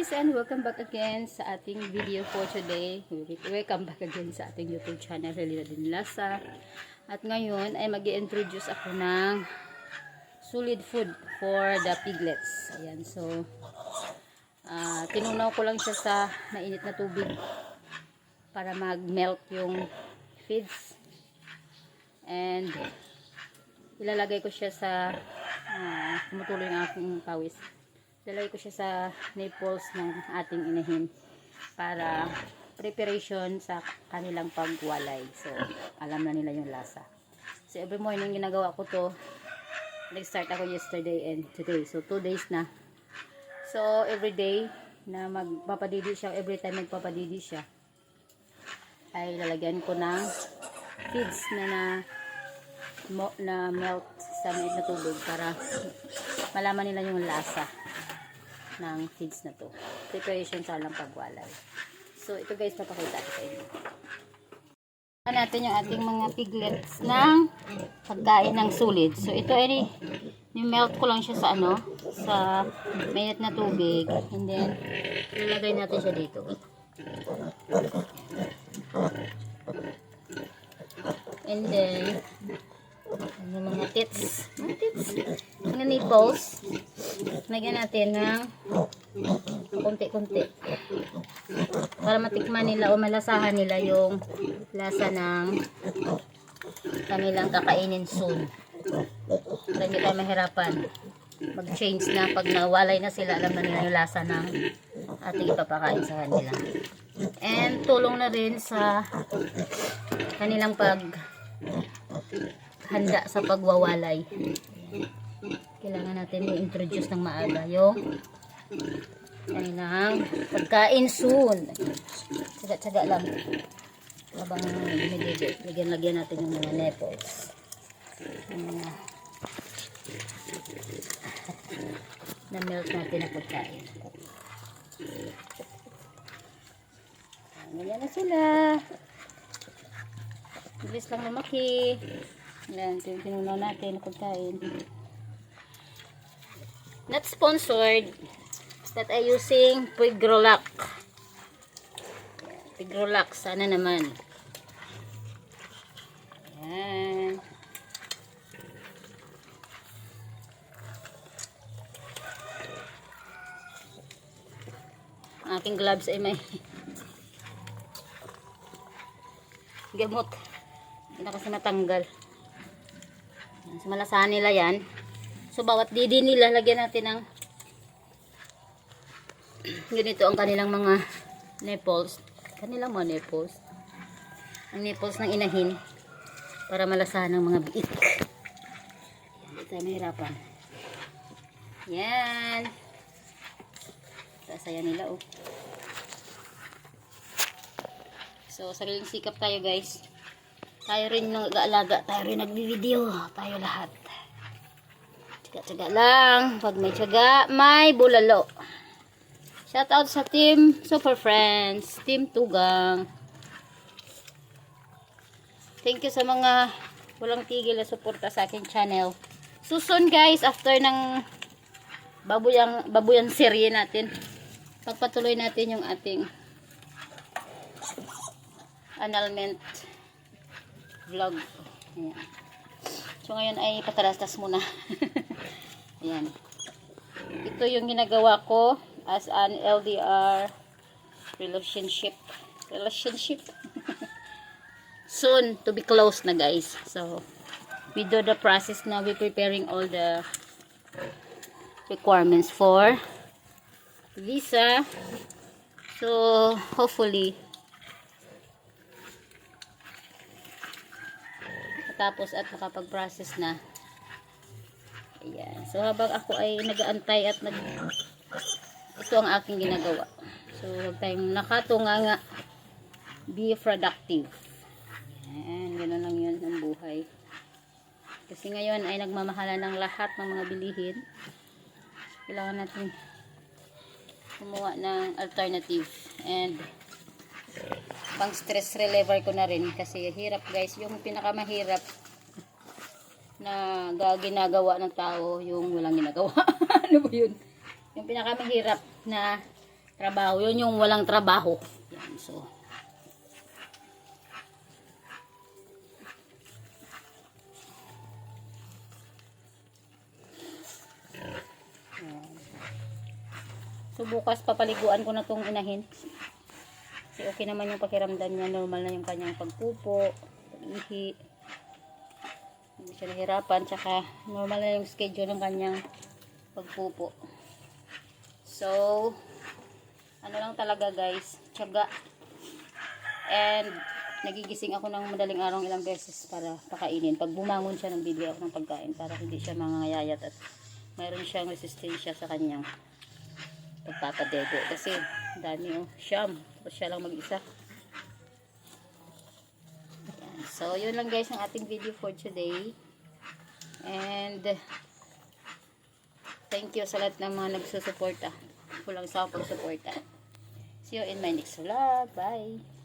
guys, and welcome back again sa ating video for today. Welcome back again sa ating YouTube channel, Relina Din Lasa. At ngayon ay mag-i-introduce ako ng solid food for the piglets. Ayan, so tinunaw ko lang siya sa mainit na tubig para mag-melt yung feeds. And ilalagay ko siya sa tumutuloy ng aking pawis. Ilalagay ko siya sa nipples ng ating inahin para preparation sa kanilang pagwalay. So, alam na nila yung lasa. So, every morning ginagawa ko to. Nag-start ako yesterday and today. So, 2 days na. So, every day na magpapadidi siya, every time magpapadidi siya, ay lalagyan ko ng feeds na melt sa mainit na tubig para malaman nila yung lasa ng feeds na to. Preparation sa lang pagwalay. So, ito guys, papakita ko sa inyo. Natin yung ating mga piglets ng pagkain ng solid. So, ito ay ni-melt ko lang siya sa sa mainit na tubig. And then, ilalagay natin siya dito. And then, yung mga tits, mga nipples, lagyan natin ng konti-konti para matikman nila o malasahan nila yung lasa ng kanilang kakainin soon. Para hindi tayo mahirapan mag-change na pag nawalay na sila, alam na nila yung lasa ng ating ipapakain sa kanila. And tulong na rin sa kanilang handa sa pagwawalay. Kailangan natin i-introduce ng maaga yung kanilang pagkain soon. Tsaga-tsaga lang habang dumididi. Lagyan natin yung mga nipples na melt natin na pagkain. Ganyan na sila. Bilis lang lumaki. Yan, ito yung pinunaw natin na pagkain. Not sponsored. That I using Pigrolac. Pigrolac, sana naman. Yan. Aking gloves ay may gamot. Hindi na kasi natanggal. So, malasahan nila yan. So, bawat didi nila, lagyan natin ng ganito ang kanilang mga nipples. Kanilang mga nipples. Ang nipples ng inahin para malasahan ng mga biik. Hindi tayo mahirapan. Yan. Sasaya nila, oh. So, sariling sikap tayo, guys. Tayo rin nag-aalaga, tayo rin nagbi-video, tayo lahat. Tsaga-tsaga lang. Pag may tsaga, may bulalo. Shout out sa Team Super Friends, Team Tugang. Thank you sa mga walang tigil na suporta sa aking channel. So soon guys, after ng babuyang serye natin, pagpatuloy natin yung ating annulment vlog. Ayan. So ngayon ay patarastas muna. Ayan. Ito yung ginagawa ko as an LDR relationship. Soon to be closed na guys. So we do the process now. We're preparing all the requirements for visa. So hopefully tapos at nakapag-process na. Ayan. So, habang ako ay nag-aantay at ito ang aking ginagawa. So, huwag tayong nakatunganga. Be productive. Ayan. Ganoon lang yun ang buhay. Kasi ngayon ay nagmamahala ng lahat ng mga bilihin. Kailangan natin gumawa ng alternative. And pang stress reliever ko na rin kasi hirap guys, yung pinakamahirap na ginagawa ng tao yung walang ginagawa. Ano ba yun? Yung pinakamahirap na trabaho. Yun yung walang trabaho. Yan, so. So, bukas papaliguan ko na tong inahin. Kasi okay naman yung pakiramdam niya. Normal na yung kanyang pagpupo, pag-ihi. Hindi siya nahirapan. Tsaka, normal na yung schedule ng kanyang pagpupo. So, ano lang talaga guys, tiyaga. And, nagigising ako ng madaling araw ilang beses para pakainin. Pag bumangon siya, nagbibigay ako ng pagkain para hindi siya mangangayayat at mayroon siyang resistensya sa kanyang pagpapadego. Kasi, dami siyam. Tapos siya lang mag-isa. Yan. So, yun lang guys ang ating video for today. And, thank you sa lahat ng mga nagsusuporta. Kulang sa pagsuporta. See you in my next vlog. Bye!